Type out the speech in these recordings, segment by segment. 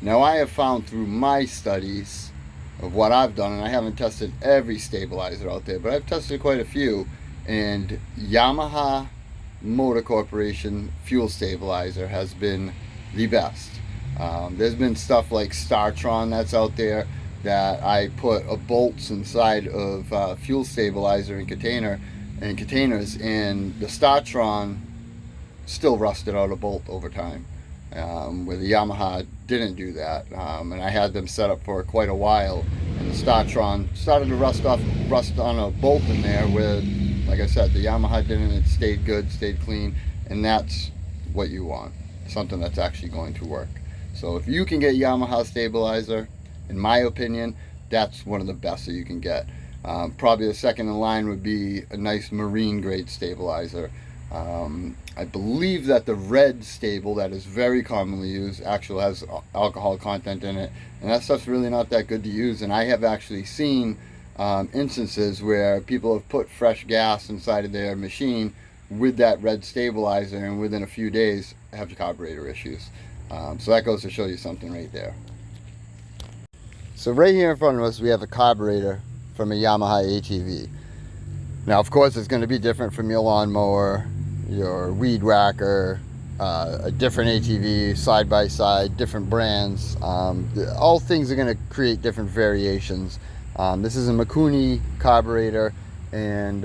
Now I have found through my studies of what I've done, and I haven't tested every stabilizer out there, but I've tested quite a few, and Yamaha Motor Corporation fuel stabilizer has been the best. There's been stuff like Startron that's out there that I put a bolts inside of fuel stabilizer and containers, and the Startron still rusted out a bolt over time. Where the Yamaha didn't do that, and I had them set up for quite a while, and the Startron started to rust on a bolt in there where, like I said, the Yamaha didn't. It stayed good, stayed clean, and that's what you want, something that's actually going to work. So if you can get Yamaha stabilizer, in my opinion, that's one of the best that you can get. Probably the second in line would be a nice marine grade stabilizer. I believe that the red stable that is very commonly used actually has alcohol content in it, and that stuff's really not that good to use. And I have actually seen instances where people have put fresh gas inside of their machine with that red stabilizer, and within a few days have carburetor issues. So that goes to show you something right there. So right here in front of us we have a carburetor from a Yamaha ATV. Now of course it's going to be different from your lawnmower, your weed whacker, a different ATV, side by side, different brands. All things are going to create different variations. This is a Mikuni carburetor, and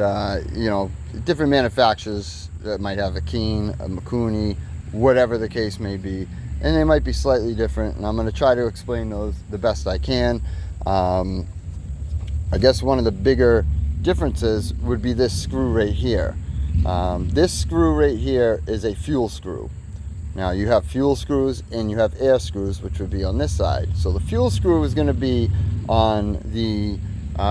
you know, different manufacturers that might have a Keen, a Mikuni, whatever the case may be, and they might be slightly different, and I'm going to try to explain those the best I can. I guess one of the bigger differences would be this screw right here. This screw right here is a fuel screw. Now you have fuel screws and you have air screws, which would be on this side. So the fuel screw is going to be on the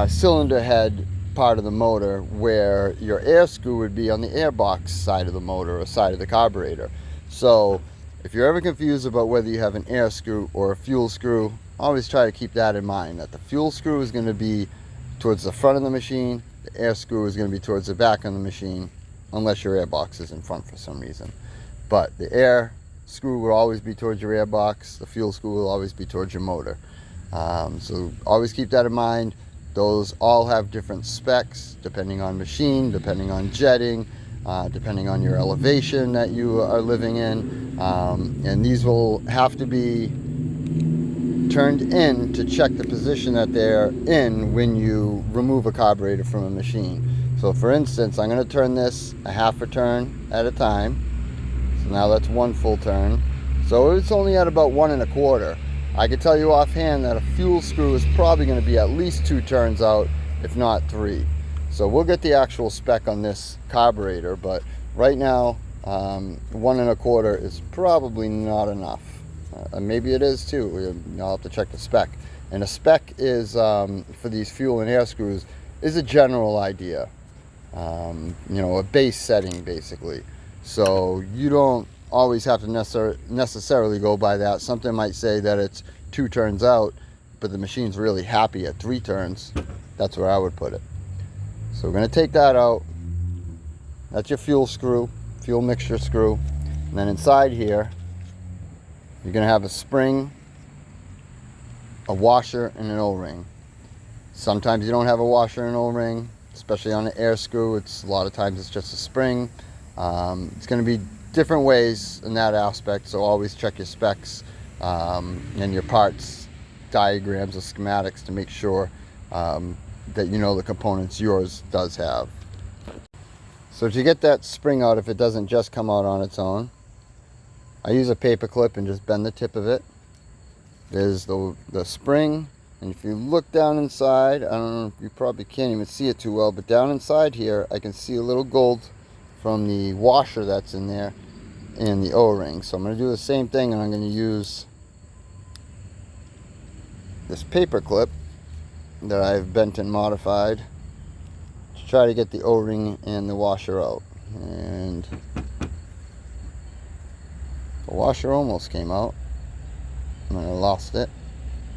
cylinder head part of the motor, where your air screw would be on the airbox side of the motor or side of the carburetor. So if you're ever confused about whether you have an air screw or a fuel screw, always try to keep that in mind, that the fuel screw is going to be towards the front of the machine, the air screw is going to be towards the back of the machine, unless your airbox is in front for some reason. But the air screw will always be towards your airbox, the fuel screw will always be towards your motor. So always keep that in mind. Those all have different specs depending on machine, depending on jetting, depending on your elevation that you are living in, and these will have to be turned in to check the position that they're in when you remove a carburetor from a machine. So for instance, I'm going to turn this a half a turn at a time. So now that's one full turn. So it's only at about 1 1/4. I can tell you offhand that a fuel screw is probably going to be at least 2 turns out, if not 3. So we'll get the actual spec on this carburetor, but right now 1 1/4 is probably not enough. Maybe it is too. I'll have to check the spec. And the spec is for these fuel and air screws is a general idea. You know, a base setting basically. So you don't always have to necessarily go by that. Something might say that it's 2 turns out, but the machine's really happy at 3 turns. That's where I would put it. So we're going to take that out. That's your fuel screw, fuel mixture screw. And then inside here, you're going to have a spring, a washer, and an O-ring. Sometimes you don't have a washer and O-ring, especially on the air screw. A lot of times it's just a spring. It's going to be different ways in that aspect, so always check your specs and your parts diagrams or schematics to make sure that you know the components yours does have. So to get that spring out, if it doesn't just come out on its own, I use a paper clip and just bend the tip of it. There's the spring, and if you look down inside, I don't know, you probably can't even see it too well, but down inside here I can see a little gold from the washer that's in there and the O-ring. So I'm going to do the same thing, and I'm going to use this paper clip that I've bent and modified to try to get the O-ring and the washer out. And the washer almost came out, and I lost it.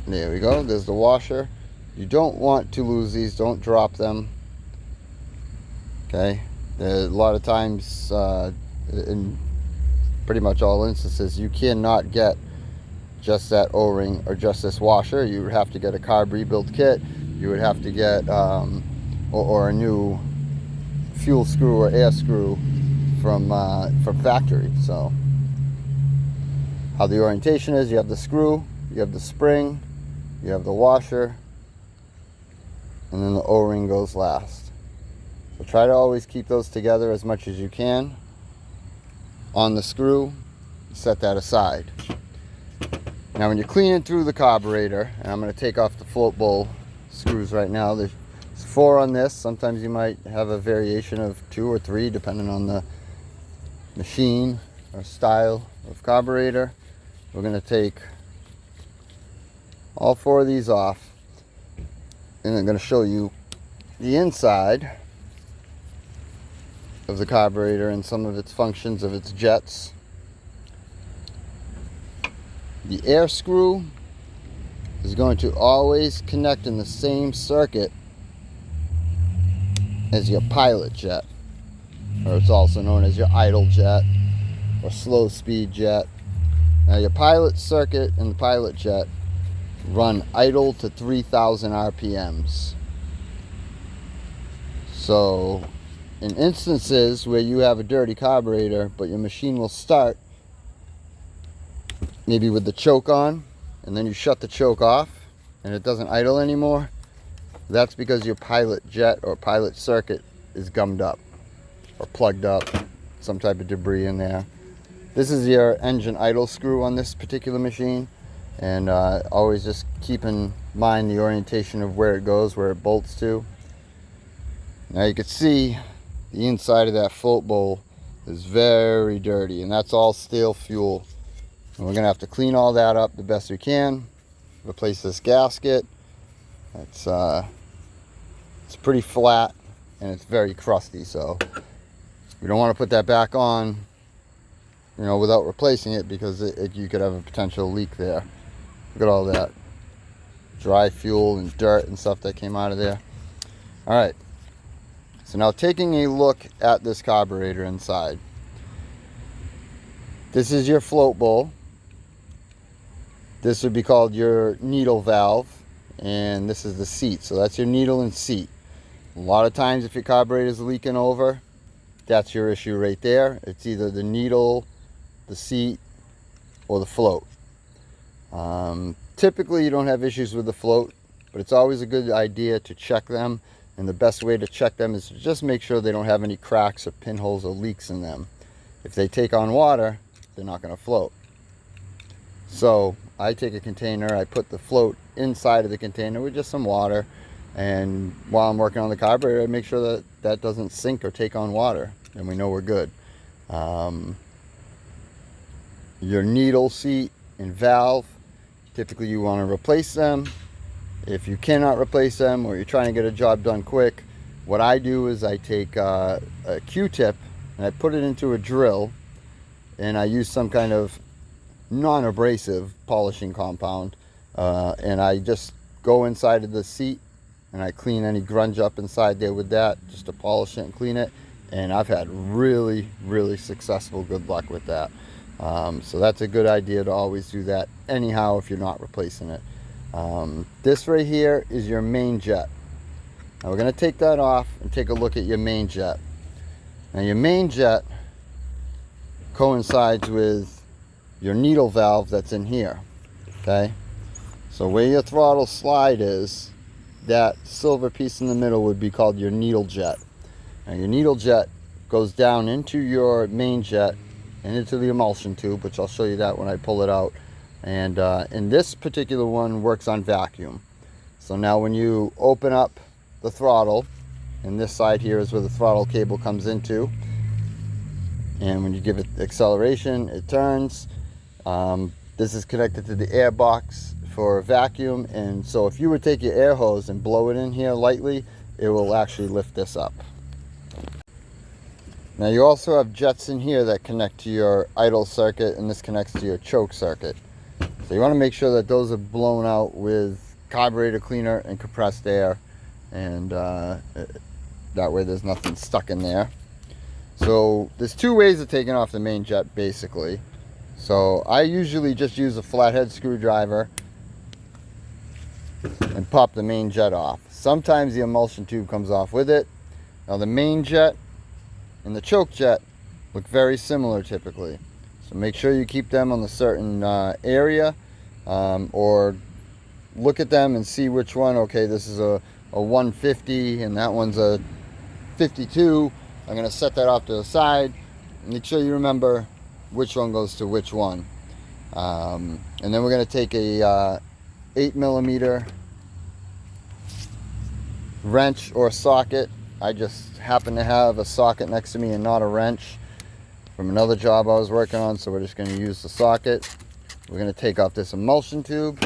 There we go, there's the washer. You don't want to lose these, don't drop them. Okay, a lot of times in pretty much all instances you cannot get just that O-ring or just this washer. You would have to get a carb rebuild kit. You would have to get or a new fuel screw or air screw from factory. So how the orientation is, you have the screw, you have the spring, you have the washer, and then the O-ring goes last. So try to always keep those together as much as you can. On the screw, set that aside. Now when you're cleaning through the carburetor, and I'm going to take off the float bowl screws right now. There's 4 on this. Sometimes you might have a variation of 2 or 3 depending on the machine or style of carburetor. We're going to take all 4 of these off, and I'm going to show you the inside of the carburetor and some of its functions of its jets. The air screw is going to always connect in the same circuit as your pilot jet, or it's also known as your idle jet or slow speed jet. Now your pilot circuit and the pilot jet run idle to 3,000 RPMs. So in instances where you have a dirty carburetor but your machine will start maybe with the choke on, and then you shut the choke off and it doesn't idle anymore, that's because your pilot jet or pilot circuit is gummed up or plugged up, some type of debris in there. This is your engine idle screw on this particular machine, and always just keep in mind the orientation of where it goes, where it bolts to. Now you can see the inside of that float bowl is very dirty, and that's all stale fuel. And we're going to have to clean all that up the best we can. Replace this gasket. It's pretty flat and it's very crusty, so we don't want to put that back on, you know, without replacing it, because you could have a potential leak there. Look at all that dry fuel and dirt and stuff that came out of there. All right, so now taking a look at this carburetor inside. This is your float bowl. This would be called your needle valve, and this is the seat. So that's your needle and seat. A lot of times if your carburetor is leaking over, that's your issue right there. It's either the needle, the seat, or the float. Typically you don't have issues with the float, but it's always a good idea to check them, and the best way to check them is to just make sure they don't have any cracks or pinholes or leaks in them. If they take on water, they're not going to float. So I take a container, I put the float inside of the container with just some water, and while I'm working on the carburetor, I make sure that that doesn't sink or take on water, and we know we're good. Your needle, seat, and valve, typically you want to replace them. If you cannot replace them, or you're trying to get a job done quick, what I do is I take a Q-tip and I put it into a drill, and I use some kind of non-abrasive polishing compound, and I just go inside of the seat and I clean any grunge up inside there with that, just to polish it and clean it. And I've had really successful good luck with that. So that's a good idea to always do that anyhow if you're not replacing it. This right here is your main jet. Now we're going to take that off and take a look at your main jet. Now your main jet coincides with your needle valve that's in here. Okay, so where your throttle slide is, that silver piece in the middle would be called your needle jet. Now your needle jet goes down into your main jet and into the emulsion tube, which I'll show you that when I pull it out. And this particular one works on vacuum. So now when you open up the throttle, and this side here is where the throttle cable comes into, and when you give it acceleration, it turns. This is connected to the air box for vacuum, and so if you would take your air hose and blow it in here lightly, it will actually lift this up. Now you also have jets in here that connect to your idle circuit, and this connects to your choke circuit. So you want to make sure that those are blown out with carburetor cleaner and compressed air, and that way there's nothing stuck in there. So there's two ways of taking off the main jet basically. So I usually just use a flathead screwdriver and pop the main jet off. Sometimes the emulsion tube comes off with it. Now the main jet and the choke jet look very similar typically. So make sure you keep them on a certain area, or look at them and see which one. Okay, this is a 150 and that one's a 52. I'm going to set that off to the side. Make sure you remember which one goes to which one. And then we're going to take a 8mm wrench or socket. I just happen to have a socket next to me and not a wrench from another job I was working on, so we're just going to use the socket. We're going to take off this emulsion tube.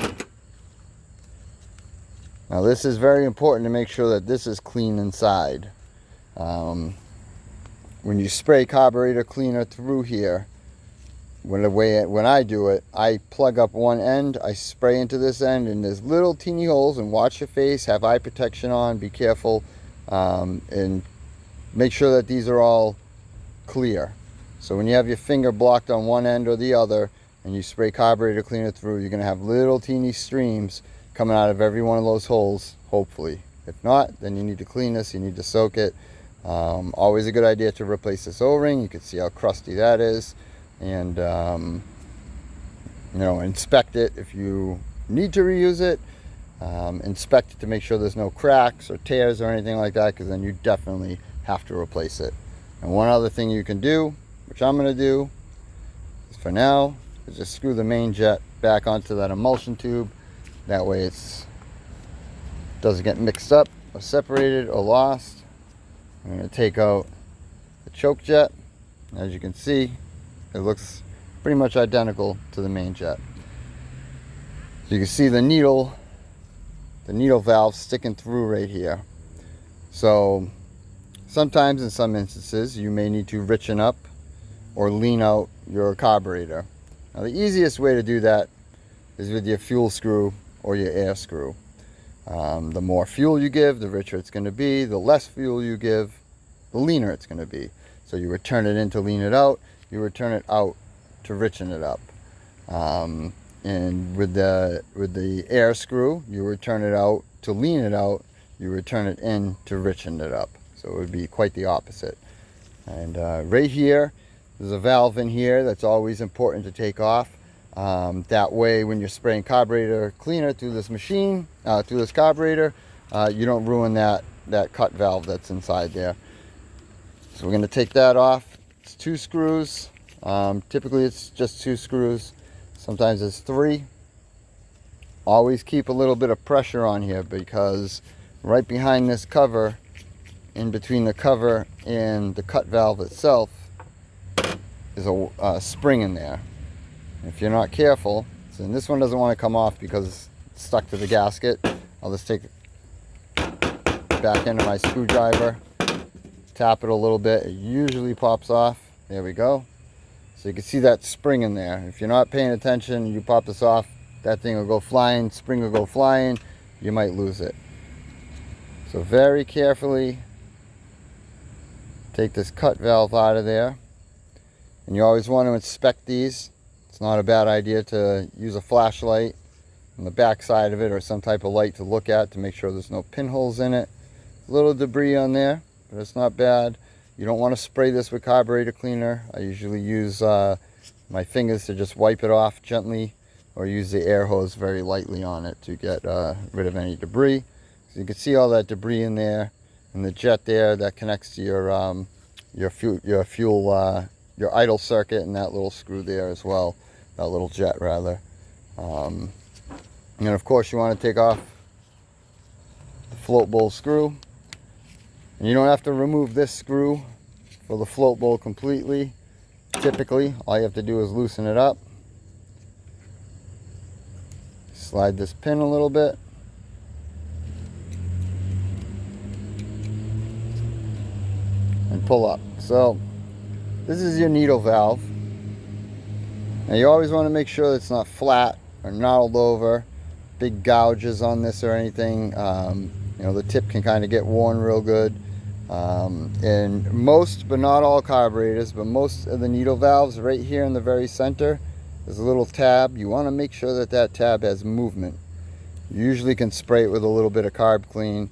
Now this is very important to make sure that this is clean inside. When you spray carburetor cleaner through here, when I do it, I plug up one end, I spray into this end, and there's little teeny holes, and watch your face, have eye protection on, be careful, and make sure that these are all clear. So when you have your finger blocked on one end or the other and you spray carburetor cleaner through, you're going to have little teeny streams coming out of every one of those holes, hopefully. If not, then you need to clean this, you need to soak it. Always a good idea to replace this O-ring. You can see how crusty that is. And you know, inspect it if you need to reuse it. Inspect it to make sure there's no cracks or tears or anything like that, because then you definitely have to replace it. And one other thing you can do, which I'm going to do for now, is just screw the main jet back onto that emulsion tube. That way it doesn't get mixed up or separated or lost. I'm going to take out the choke jet. As you can see, it looks pretty much identical to the main jet. So you can see the needle valve sticking through right here. So sometimes, in some instances, you may need to richen up or lean out your carburetor. Now the easiest way to do that is with your fuel screw or your air screw. The more fuel you give, the richer it's going to be. The less fuel you give, the leaner it's going to be. So you would turn it in to lean it out, you would turn it out to richen it up. And with the air screw, you would turn it out to lean it out, you would turn it in to richen it up. So it would be quite the opposite. And right here, there's a valve in here that's always important to take off. That way, when you're spraying carburetor cleaner through this machine, through this carburetor, you don't ruin that cut valve that's inside there. So we're going to take that off. It's 2 screws. Typically it's just 2 screws. Sometimes it's 3. Always keep a little bit of pressure on here, because right behind this cover, in between the cover and the cut valve itself, is a spring in there. If you're not careful, so this one doesn't want to come off because it's stuck to the gasket. I'll just take it back into my screwdriver, tap it a little bit. It usually pops off. There we go. So you can see that spring in there. If you're not paying attention, you pop this off, that thing will go flying, spring will go flying, you might lose it. So very carefully take this cut valve out of there. And you always want to inspect these. It's not a bad idea to use a flashlight on the back side of it, or some type of light to look at to make sure there's no pinholes in it. A little debris on there, but it's not bad. You don't want to spray this with carburetor cleaner. I usually use my fingers to just wipe it off gently, or use the air hose very lightly on it to get rid of any debris. So you can see all that debris in there, and the jet there that connects to your idle circuit, and that little screw there as well, that little jet rather. And of course you want to take off the float bowl screw. And you don't have to remove this screw for the float bowl completely. Typically, all you have to do is loosen it up. Slide this pin a little bit. And pull up. So this is your needle valve. Now you always want to make sure it's not flat or knotted over, big gouges on this or anything. You know, the tip can kind of get worn real good. And most, but not all carburetors, but most of the needle valves right here in the very center there's a little tab. You want to make sure that that tab has movement. You usually can spray it with a little bit of carb clean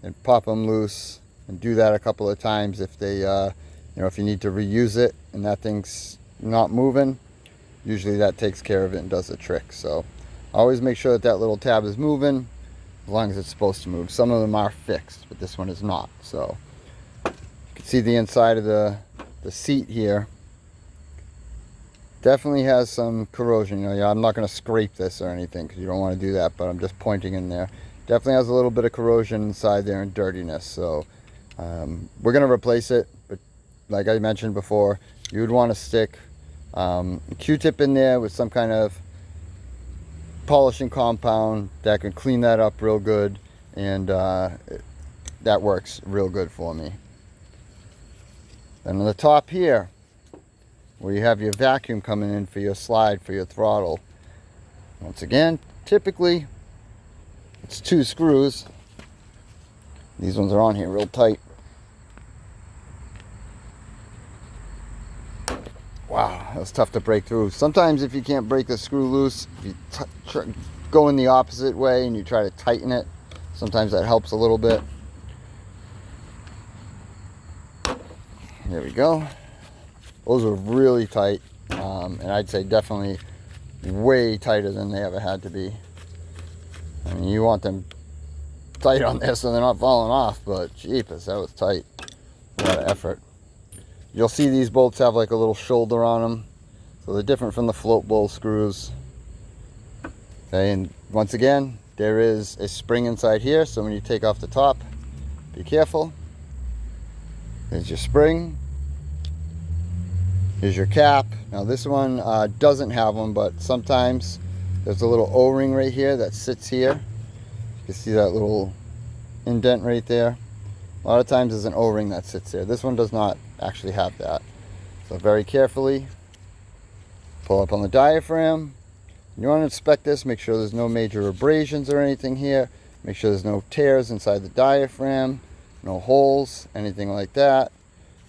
and pop them loose, and do that a couple of times if they, if you need to reuse it and that thing's not moving. Usually that takes care of it and does the trick. So always make sure that that little tab is moving as long as it's supposed to move. Some of them are fixed, but this one is not. So you can see the inside of the seat here. Definitely has some corrosion. I'm not going to scrape this or anything because you don't want to do that, but I'm just pointing in there. Definitely has a little bit of corrosion inside there and dirtiness. So we're going to replace it, but like I mentioned before, you would want to stick a Q-tip in there with some kind of polishing compound that can clean that up real good, and that works real good for me. Then on the top here, where you have your vacuum coming in for your slide for your throttle, once again, typically it's 2 screws. These ones are on here real tight. Wow, that was tough to break through. Sometimes if you can't break the screw loose, if you go in the opposite way and you try to tighten it, sometimes that helps a little bit. There we go. Those are really tight, and I'd say definitely way tighter than they ever had to be. I mean, you want them tight on there so they're not falling off, but jeepers, that was tight. A lot of effort. You'll see these bolts have like a little shoulder on them, so they're different from the float bowl screws. Okay, and once again, there is a spring inside here, so when you take off the top, be careful. There's your spring. Here's your cap. Now this one doesn't have one, but sometimes there's a little O-ring right here that sits here. You can see that little indent right there. A lot of times there's an O-ring that sits there. This one does not actually have that. So very carefully pull up on the diaphragm. You want to inspect this, make sure there's no major abrasions or anything here. Make sure there's no tears inside the diaphragm, no holes, anything like that.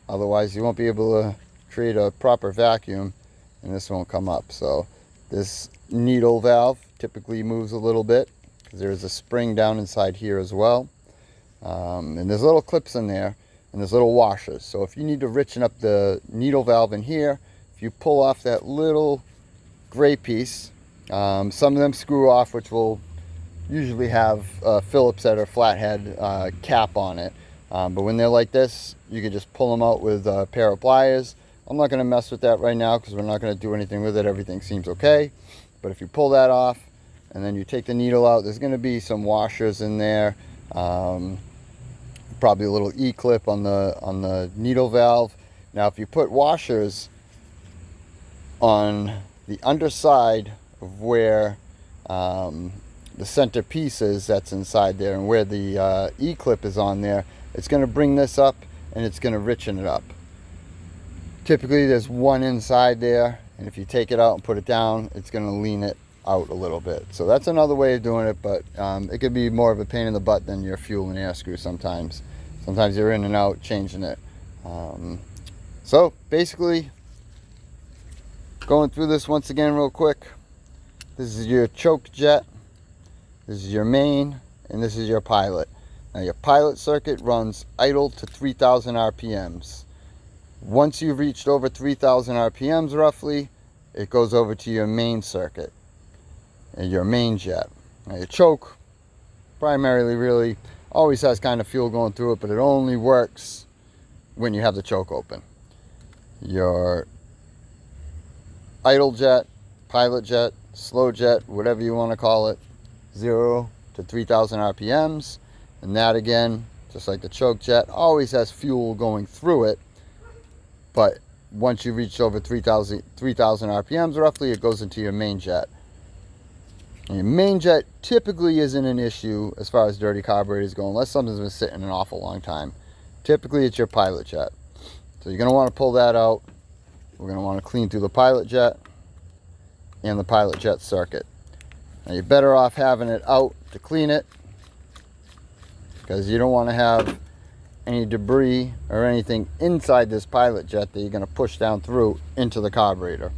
Otherwise you won't be able to create a proper vacuum and this won't come up. So this needle valve typically moves a little bit because there's a spring down inside here as well, and there's little clips in there and there's little washers. So if you need to richen up the needle valve in here, if you pull off that little gray piece, some of them screw off, which will usually have Phillips head or flathead cap on it, but when they're like this, you can just pull them out with a pair of pliers. I'm not going to mess with that right now because we're not going to do anything with it. Everything seems okay. But if you pull that off and then you take the needle out, there's going to be some washers in there. Probably a little E-clip on the needle valve. Now if you put washers on the underside of where the center piece is that's inside there, and where the E-clip is on there, it's going to bring this up and it's going to richen it up. Typically there's one inside there, and if you take it out and put it down, it's going to lean it out a little bit. So that's another way of doing it, but it could be more of a pain in the butt than your fuel and air screw sometimes. Sometimes you're in and out changing it. So basically, going through this once again real quick. This is your choke jet, this is your main, and this is your pilot. Now your pilot circuit runs idle to 3,000 RPMs. Once you've reached over 3,000 RPMs roughly, it goes over to your main circuit and your main jet. Now your choke primarily really always has kind of fuel going through it, but it only works when you have the choke open. Your idle jet, pilot jet, slow jet, whatever you want to call it, 0 to 3,000 RPMs, and that again, just like the choke jet, always has fuel going through it. But once you reach over 3,000 RPMs roughly, it goes into your main jet. And your main jet typically isn't an issue as far as dirty carburetors go, unless something's been sitting an awful long time. Typically it's your pilot jet. So you're going to want to pull that out. We're going to want to clean through the pilot jet and the pilot jet circuit. Now you're better off having it out to clean it, because you don't want to have any debris or anything inside this pilot jet that you're going to push down through into the carburetor.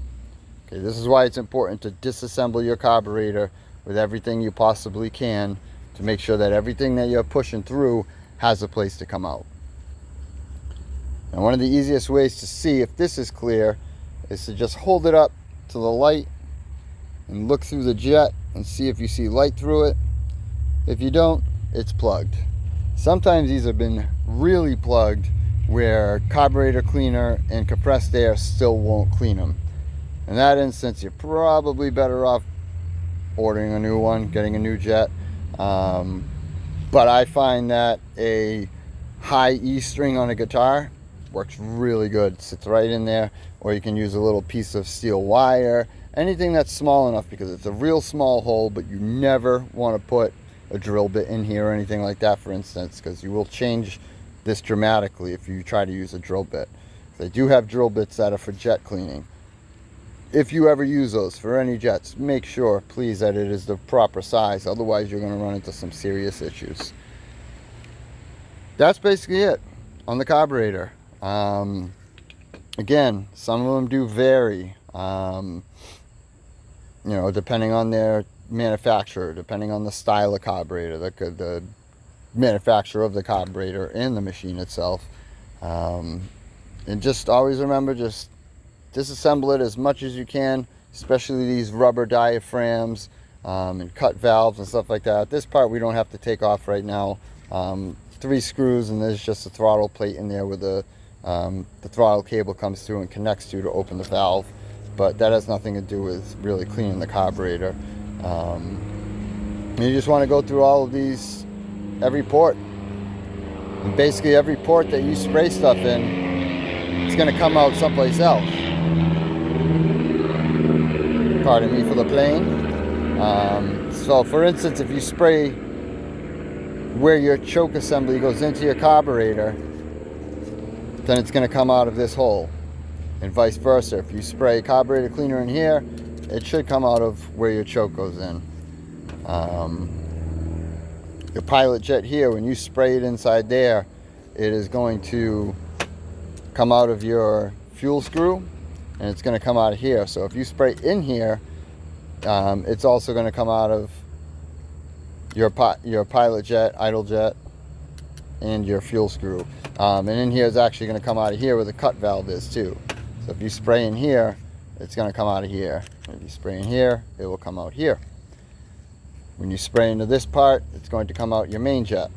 Okay, this is why it's important to disassemble your carburetor with everything you possibly can to make sure that everything that you're pushing through has a place to come out. And one of the easiest ways to see if this is clear is to just hold it up to the light and look through the jet and see if you see light through it. If you don't, it's plugged. Sometimes these have been really plugged where carburetor cleaner and compressed air still won't clean them. In that instance, you're probably better off ordering a new one, getting a new jet. But I find that a high E string on a guitar works really good. It sits right in there, or you can use a little piece of steel wire, anything that's small enough, because it's a real small hole, but you never want to put a drill bit in here or anything like that, for instance, because you will change this dramatically if you try to use a drill bit. They do have drill bits that are for jet cleaning. If you ever use those for any jets, make sure, please, that it is the proper size. Otherwise, you're going to run into some serious issues. That's basically it on the carburetor. Again, some of them do vary, you know, depending on their manufacturer, depending on the style of carburetor, the manufacturer of the carburetor and the machine itself. And just always remember, just disassemble it as much as you can, especially these rubber diaphragms and cut valves and stuff like that. This part we don't have to take off right now. 3 screws, and there's just a throttle plate in there where the throttle cable comes through and connects to open the valve. But that has nothing to do with really cleaning the carburetor. You just want to go through all of these, every port. And basically every port that you spray stuff in, it's going to come out someplace else. Pardon me for the plane. So for instance, if you spray where your choke assembly goes into your carburetor, then it's going to come out of this hole, and vice versa. If you spray carburetor cleaner in here, it should come out of where your choke goes in. Your pilot jet here, when you spray it inside there, it is going to come out of your fuel screw, and it's going to come out of here. So if you spray in here, it's also going to come out of your pilot jet, idle jet, and your fuel screw. And in here is actually going to come out of here where the cut valve is too. So if you spray in here, it's going to come out of here. If you spray in here, it will come out here. When you spray into this part, it's going to come out your main jet.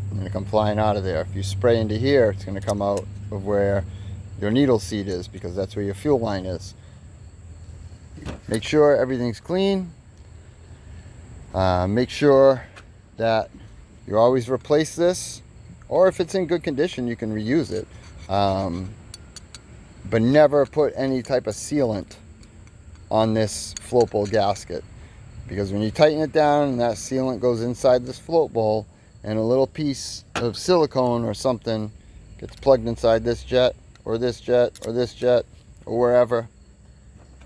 It's going to come flying out of there. If you spray into here, it's going to come out of where your needle seat is, because that's where your fuel line is. Make sure everything's clean. Make sure that you always replace this, or if it's in good condition, you can reuse it. But never put any type of sealant on this float bowl gasket, because when you tighten it down and that sealant goes inside this float bowl, and a little piece of silicone or something gets plugged inside this jet or this jet or this jet or wherever,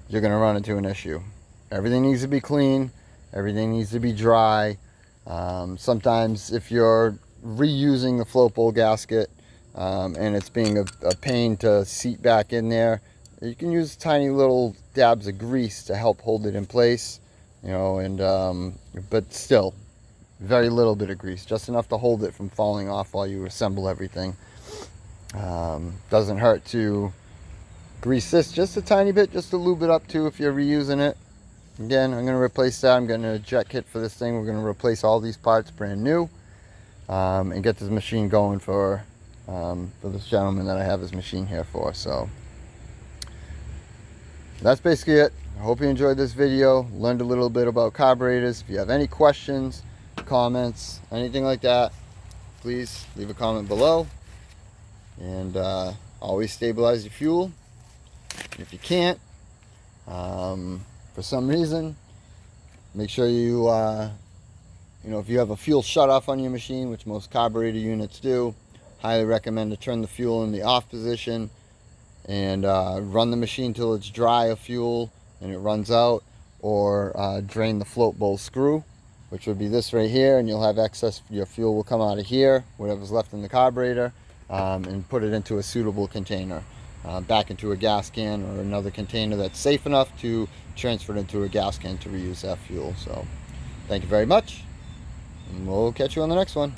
you're going to run into an issue. Everything needs to be clean. Everything needs to be dry. Sometimes if you're reusing the float bowl gasket and it's being a pain to seat back in there, you can use tiny little dabs of grease to help hold it in place, you know, and but still, very little bit of grease, just enough to hold it from falling off while you assemble everything. Doesn't hurt to grease this just a tiny bit, just to lube it up too if you're reusing it. Again, I'm going to replace that. I'm getting a jet kit for this thing. We're going to replace all these parts brand new and get this machine going for this gentleman that I have his machine here for. So that's basically it. I hope you enjoyed this video, learned a little bit about carburetors. If you have any questions, comments, anything like that, please leave a comment below. And always stabilize your fuel. If you can't, for some reason, make sure you, you know, if you have a fuel shutoff on your machine, which most carburetor units do, highly recommend to turn the fuel in the off position and run the machine till it's dry of fuel and it runs out, or drain the float bowl screw, which would be this right here, and you'll have excess. Your fuel will come out of here, whatever's left in the carburetor, and put it into a suitable container. back into a gas can or another container that's safe enough to transfer it into a gas can to reuse that fuel. So thank you very much, and we'll catch you on the next one.